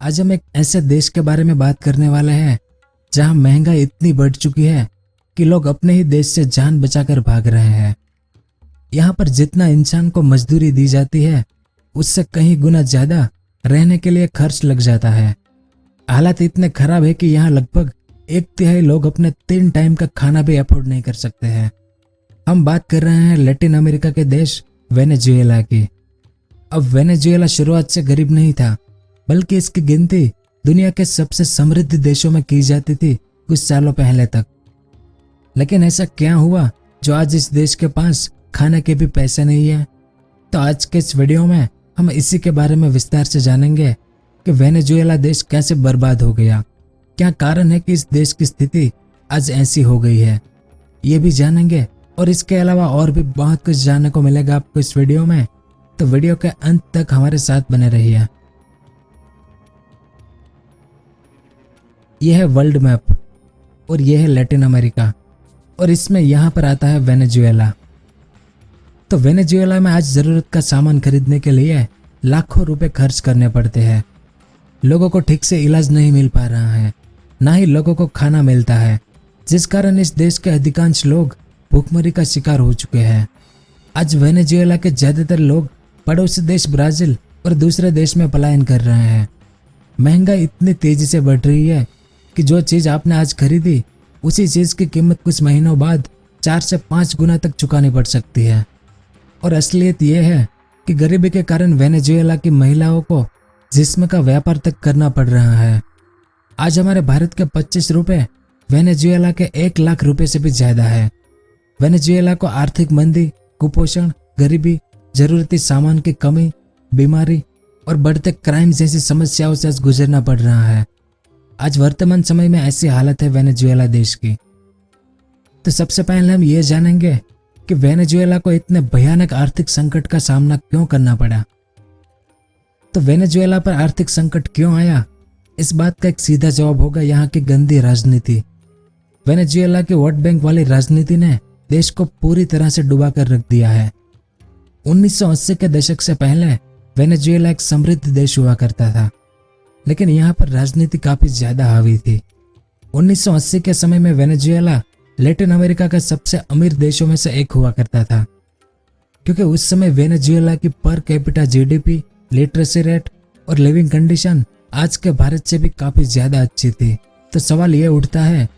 आज हम एक ऐसे देश के बारे में बात करने वाले हैं जहां महंगाई इतनी बढ़ चुकी है कि लोग अपने ही देश से जान बचाकर भाग रहे हैं। यहाँ पर जितना इंसान को मजदूरी दी जाती है उससे कहीं गुना ज्यादा रहने के लिए खर्च लग जाता है। हालात इतने खराब है कि यहाँ लगभग 1/3 लोग अपने 3 टाइम का खाना भी अफोर्ड नहीं कर सकते हैं। हम बात कर रहे हैं लैटिन अमेरिका के देश वेनेजुएला की। अब वेनेजुएला शुरुआत से गरीब नहीं था, बल्कि इसकी गिनती दुनिया के सबसे समृद्ध देशों में की जाती थी कुछ सालों पहले तक। लेकिन ऐसा क्या हुआ जो आज इस देश के पास खाने के भी पैसे नहीं है? तो आज के इस वीडियो में हम इसी के बारे में विस्तार से जानेंगे कि वेनेजुएला देश कैसे बर्बाद हो गया, क्या कारण है कि इस देश की स्थिति आज ऐसी हो गई है, ये भी जानेंगे। और इसके अलावा और भी बहुत कुछ जानने को मिलेगा आपको इस वीडियो में, तो वीडियो के अंत तक हमारे साथ बने रहिए। यह है वर्ल्ड मैप और यह है लैटिन अमेरिका, और इसमें यहाँ पर आता है वेनेजुएला। तो वेनेजुएला में आज जरूरत का सामान खरीदने के लिए लाखों रुपए खर्च करने पड़ते हैं। लोगों को ठीक से इलाज नहीं मिल पा रहा है, ना ही लोगों को खाना मिलता है, जिस कारण इस देश के अधिकांश लोग भूखमरी का शिकार हो चुके हैं। आज वेनेजुएला के ज्यादातर लोग पड़ोसी देश ब्राजील और दूसरे देश में पलायन कर रहे हैं। महंगाई इतनी तेजी से बढ़ रही है कि जो चीज आपने आज खरीदी उसी चीज की कीमत कुछ महीनों बाद 4 से 5 गुना तक चुकानी पड़ सकती है। और असलियत यह है कि गरीबी के कारण वेनेजुएला की महिलाओं को जिस्म का व्यापार तक करना पड़ रहा है। आज हमारे भारत के 25 रुपए वेनेजुएला के 1 लाख रुपए से भी ज्यादा है। वेनेजुएला को आर्थिक मंदी, कुपोषण, गरीबी, जरूरती सामान की कमी, बीमारी और बढ़ते क्राइम जैसी समस्याओं से आज गुजरना पड़ रहा है। आज वर्तमान समय में ऐसी हालत है वेनेजुएला देश की। तो सबसे पहले हम ये जानेंगे कि वेनेजुएला को इतने भयानक आर्थिक संकट का सामना क्यों करना पड़ा। तो वेनेजुएला पर आर्थिक संकट क्यों आया, इस बात का एक सीधा जवाब होगा यहाँ की गंदी राजनीति। वेनेजुएला की वोट बैंक वाली राजनीति ने देश को पूरी तरह से डुबा कर रख दिया है। 1980 के दशक से पहले वेनेजुएला एक समृद्ध देश हुआ करता था, लेकिन यहाँ पर राजनीति काफी ज्यादा हावी थी। 1980 के समय में वेनेजुएला लैटिन अमेरिका के सबसे अमीर देशों में से एक हुआ करता था, क्योंकि उस समय वेनेजुएला की per capita GDP, literacy rate और लिविंग कंडीशन आज के भारत से भी काफी ज्यादा अच्छी थी। तो सवाल यह उठता है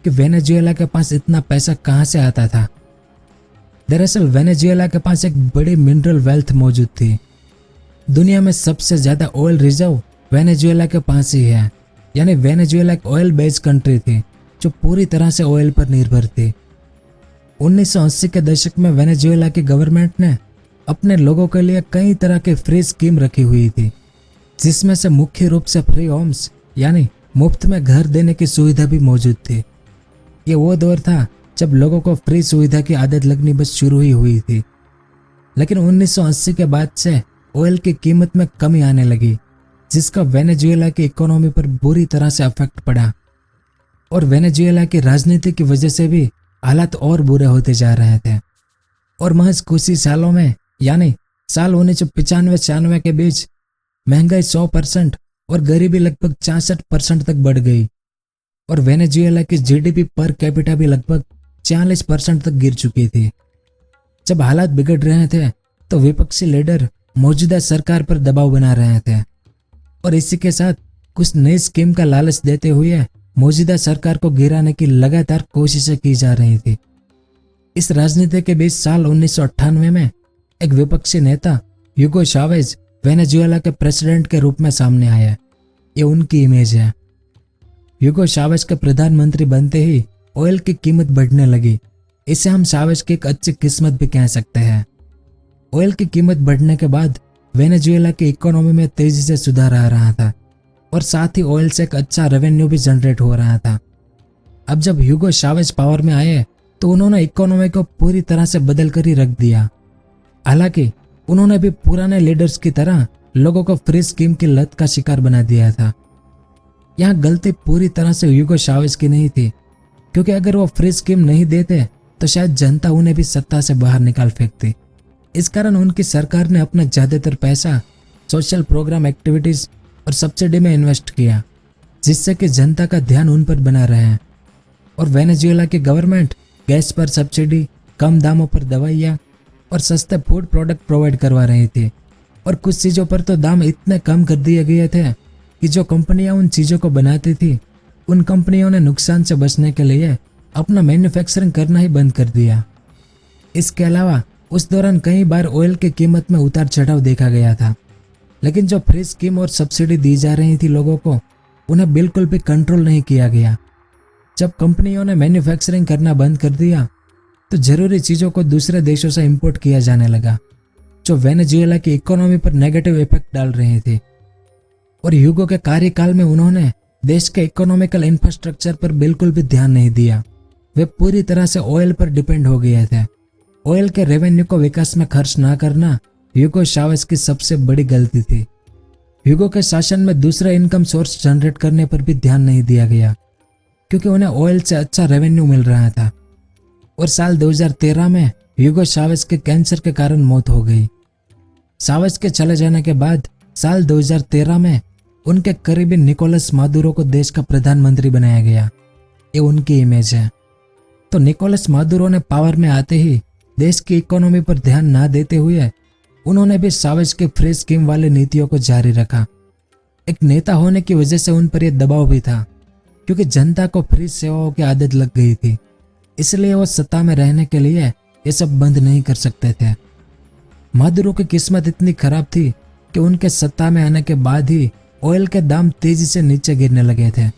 कि वेनेजुएला के पास इतना पैसा कहां से आता था। दरअसल वेनेजुएला के पास एक बड़ी मिनरल वेल्थ मौजूद थी। दुनिया में सबसे ज्यादा ऑयल रिजर्व वेनेजुएला के पास ही है, यानी वेनेजुएला एक ऑयल बेस्ड कंट्री थी जो पूरी तरह से ऑयल पर निर्भर थी। 1980 के दशक में वेनेजुएला की गवर्नमेंट ने अपने लोगों के लिए कई तरह के फ्री स्कीम रखी हुई थी, जिसमें से मुख्य रूप से फ्री होम्स यानी मुफ्त में घर देने की सुविधा भी मौजूद थी। ये वो दौर था जब लोगों को फ्री सुविधा की आदत लगनी बस शुरू ही हुई थी। लेकिन 1980 के बाद से ऑयल की कीमत में कमी आने लगी, जिसका वेनेजुएला की इकोनॉमी पर बुरी तरह से इफेक्ट पड़ा। और वेनेजुएला की राजनीति की वजह से भी हालात और बुरे होते जा रहे थे। और महज कुछ ही सालों में, यानी साल 1995-96 के बीच महंगाई 100% और गरीबी लगभग 66% तक बढ़ गई। और वेनेजुएला की जीडीपी पर कैपिटा भी लगभग 40% तक गिर चुकी थी। जब हालात बिगड़ रहे थे तो विपक्षी लीडर मौजूदा सरकार पर दबाव बना रहे थे, और इसी के साथ कुछ नई स्कीम का लालच देते हुए मौजूदा सरकार को गिराने की लगातार कोशिशें की जा रही थी। इस राजनीति के बीच साल 1998 में एक विपक्षी नेता ह्यूगो चावेज वेनेजुएला के प्रेसिडेंट के रूप में सामने आया। ये उनकी इमेज है। ह्यूगो चावेज के प्रधानमंत्री बनते ही ऑयल की कीमत बढ़ने लगी। इसे हम चावेज की एक अच्छी किस्मत भी कह सकते हैं। ऑयल की कीमत बढ़ने के बाद वेनेजुएला की इकोनॉमी में तेजी से सुधार आ रहा था, और साथ ही ऑयल से एक अच्छा रेवेन्यू भी जनरेट हो रहा था। अब जब ह्यूगो चावेज पावर में आए तो उन्होंने इकोनॉमी को पूरी तरह से बदल कर ही रख दिया। हालांकि उन्होंने भी पुराने लीडर्स की तरह लोगों को फ्री स्कीम की लत का शिकार बना दिया था। यहाँ गलती पूरी तरह से ह्यूगो चावेज की नहीं थी, क्योंकि अगर वो फ्री स्कीम नहीं देते तो शायद जनता उन्हें भी सत्ता से बाहर निकाल फेंकती। इस कारण उनकी सरकार ने अपना ज्यादातर पैसा सोशल प्रोग्राम एक्टिविटीज और सब्सिडी में इन्वेस्ट किया, जिससे कि जनता का ध्यान उन पर बना रहे। और वेनेजुएला की गवर्नमेंट गैस पर सब्सिडी, कम दामों पर दवाइयाँ और सस्ते फूड प्रोडक्ट प्रोवाइड करवा रही थी। और कुछ चीज़ों पर तो दाम इतने कम कर दिए गए थे कि जो कंपनियां उन चीज़ों को बनाती थी, उन कंपनियों ने नुकसान से बचने के लिए अपना मैन्युफैक्चरिंग करना ही बंद कर दिया। इसके अलावा उस दौरान कई बार ऑयल की कीमत में उतार चढ़ाव देखा गया था, लेकिन जो फ्री स्कीम और सब्सिडी दी जा रही थी लोगों को, उन्हें बिल्कुल भी कंट्रोल नहीं किया गया। जब कंपनियों ने मैन्युफैक्चरिंग करना बंद कर दिया तो जरूरी चीज़ों को दूसरे देशों से इंपोर्ट किया जाने लगा, जो वेनेजुएला की इकोनॉमी पर नेगेटिव इफेक्ट डाल रहे थे। और ह्यूगो के कार्यकाल में उन्होंने देश के इकोनॉमिकल इंफ्रास्ट्रक्चर पर बिल्कुल भी ध्यान नहीं दिया। वे पूरी तरह से ऑयल पर डिपेंड हो गए थे। ऑयल के रेवेन्यू को विकास में खर्च ना करना ह्यूगो चावेज की सबसे बड़ी गलती थी। ह्यूगो के शासन में दूसरे इनकम सोर्स जनरेट करने पर भी ध्यान नहीं दिया गया, क्योंकि उन्हें ऑयल से अच्छा रेवेन्यू मिल रहा था। और साल 2013 में ह्यूगो चावेज के कैंसर के कारण मौत हो गई। चावेज के चले जाने के बाद साल 2013 में उनके करीबी निकोलस मादुरो को देश का प्रधानमंत्री बनाया गया। ये उनकी इमेज है। तो निकोलस मादुरो ने पावर में आते ही देश की इकोनॉमी पर ध्यान ना देते हुए उन्होंने भी चावेज के फ्री स्कीम वाली नीतियों को जारी रखा। एक नेता होने की वजह से उन पर यह दबाव भी था, क्योंकि जनता को फ्री सेवाओं की आदत लग गई थी। इसलिए वो सत्ता में रहने के लिए ये सब बंद नहीं कर सकते थे। मादुरो की किस्मत इतनी खराब थी कि उनके सत्ता में आने के बाद ही ऑयल के दाम तेजी से नीचे गिरने लगे थे।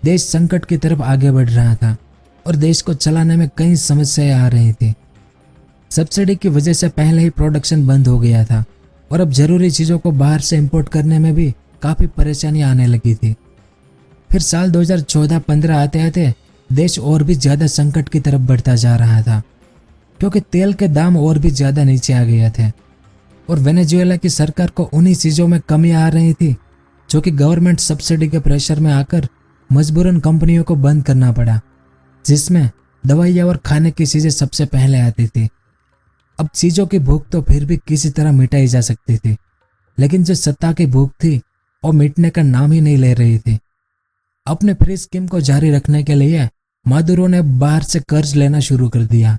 देश संकट की तरफ आगे बढ़ रहा था और देश को चलाने में कई समस्याएं आ रही थी। सब्सिडी की वजह से पहले ही प्रोडक्शन बंद हो गया था और अब जरूरी चीज़ों को बाहर से इंपोर्ट करने में भी काफ़ी परेशानियां आने लगी थी। फिर साल 2014-15 आते आते देश और भी ज़्यादा संकट की तरफ बढ़ता जा रहा था, क्योंकि तेल के दाम और भी ज़्यादा नीचे आ गए थे। और वेनेजुएला की सरकार को उन्हीं चीज़ों में कमी आ रही थी जो कि गवर्नमेंट सब्सिडी के प्रेशर में आकर मजबूरन कंपनियों को बंद करना पड़ा, जिसमें दवाइयाँ और खाने की चीज़ें सबसे पहले आती थी। अब चीज़ों की भूख तो फिर भी किसी तरह मिटाई जा सकती थी, लेकिन जो सत्ता की भूख थी वो मिटने का नाम ही नहीं ले रही थी। अपने फ्री स्कीम को जारी रखने के लिए मादुरो ने बाहर से कर्ज लेना शुरू कर दिया।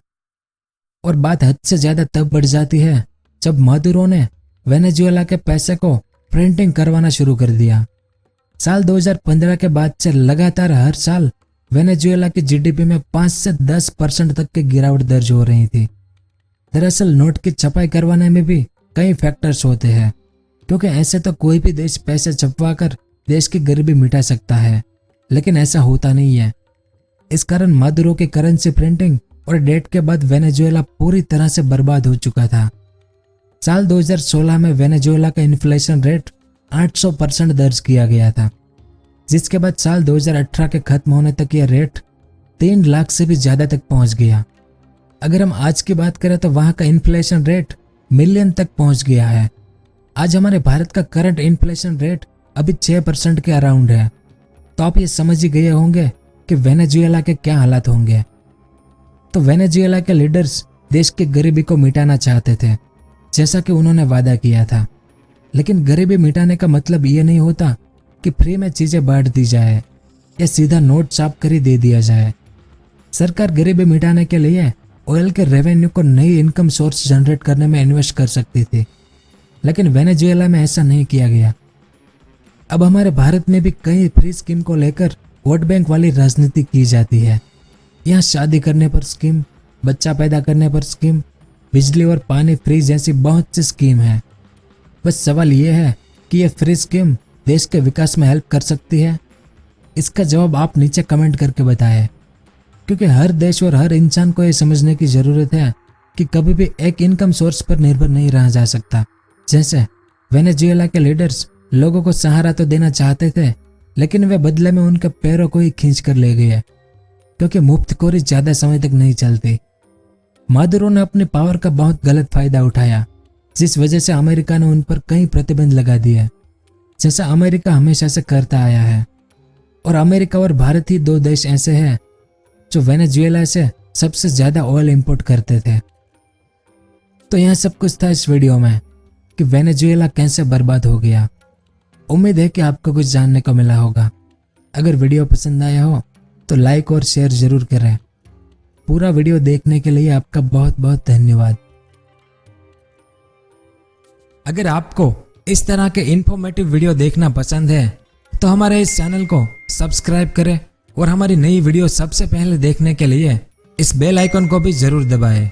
और बात हद से ज़्यादा तब बढ़ जाती है जब मादुरो ने वेनेजुएला के पैसे को प्रिंटिंग करवाना शुरू कर दिया। साल 2015 के बाद से लगातार हर साल वेनेजुएला की जीडीपी में 5 से 10% तक की गिरावट दर्ज हो रही थी। दरअसल नोट की छपाई करवाने में भी कई फैक्टर्स होते हैं, क्योंकि ऐसे तो कोई भी देश पैसे छपवा कर देश की गरीबी मिटा सकता है, लेकिन ऐसा होता नहीं है। इस कारण मादुरो की करेंसी प्रिंटिंग और डेट के बाद वेनेजुएला पूरी तरह से बर्बाद हो चुका था। साल 2016 में वेनेजुएला का इन्फ्लेशन रेट 800% दर्ज किया गया था, जिसके बाद साल 2018 के खत्म होने तक यह रेट 3 लाख से भी ज़्यादा तक पहुंच गया। अगर हम आज की बात करें तो वहां का इन्फ्लेशन रेट मिलियन तक पहुंच गया है। आज हमारे भारत का करंट इन्फ्लेशन रेट अभी 6% के अराउंड है। तो आप ये समझ ही गए होंगे कि वेनेजुएला के क्या हालात होंगे। तो वेनेजुएला के लीडर्स देश की गरीबी को मिटाना चाहते थे, जैसा कि उन्होंने वादा किया था। लेकिन गरीबी मिटाने का मतलब ये नहीं होता कि फ्री में चीज़ें बांट दी जाए या सीधा नोट छाप कर ही दे दिया जाए। सरकार गरीबी मिटाने के लिए ऑयल के रेवेन्यू को नई इनकम सोर्स जनरेट करने में इन्वेस्ट कर सकती थी, लेकिन वेनेजुएला में ऐसा नहीं किया गया। अब हमारे भारत में भी कई फ्री स्कीम को लेकर वोट बैंक वाली राजनीति की जाती है। यहाँ शादी करने पर स्कीम, बच्चा पैदा करने पर स्कीम, बिजली और पानी फ्री जैसी बहुत सी स्कीम है। बस सवाल ये है कि ये फ्री स्कीम देश के विकास में हेल्प कर सकती है? इसका जवाब आप नीचे कमेंट करके बताएं, क्योंकि हर देश और हर इंसान को ये समझने की ज़रूरत है कि कभी भी एक इनकम सोर्स पर निर्भर नहीं रहा जा सकता। जैसे वेनेजुएला के लीडर्स लोगों को सहारा तो देना चाहते थे, लेकिन वे बदले में उनके पैरों को ही खींच कर ले गए, क्योंकि मुफ्तखोरी ज़्यादा समय तक नहीं चलती। मादुरो ने अपनी पावर का बहुत गलत फायदा उठाया, जिस वजह से अमेरिका ने उन पर कई प्रतिबंध लगा दिए, जैसा अमेरिका हमेशा से करता आया है। और अमेरिका और भारत ही 2 देश ऐसे हैं जो वेनेजुएला से सबसे ज़्यादा ऑयल इंपोर्ट करते थे। तो यह सब कुछ था इस वीडियो में कि वेनेजुएला कैसे बर्बाद हो गया। उम्मीद है कि आपको कुछ जानने को मिला होगा। अगर वीडियो पसंद आया हो तो लाइक और शेयर जरूर करें। पूरा वीडियो देखने के लिए आपका बहुत बहुत धन्यवाद। अगर आपको इस तरह के इन्फॉर्मेटिव वीडियो देखना पसंद है तो हमारे इस चैनल को सब्सक्राइब करें और हमारी नई वीडियो सबसे पहले देखने के लिए इस बेल आइकन को भी जरूर दबाएं।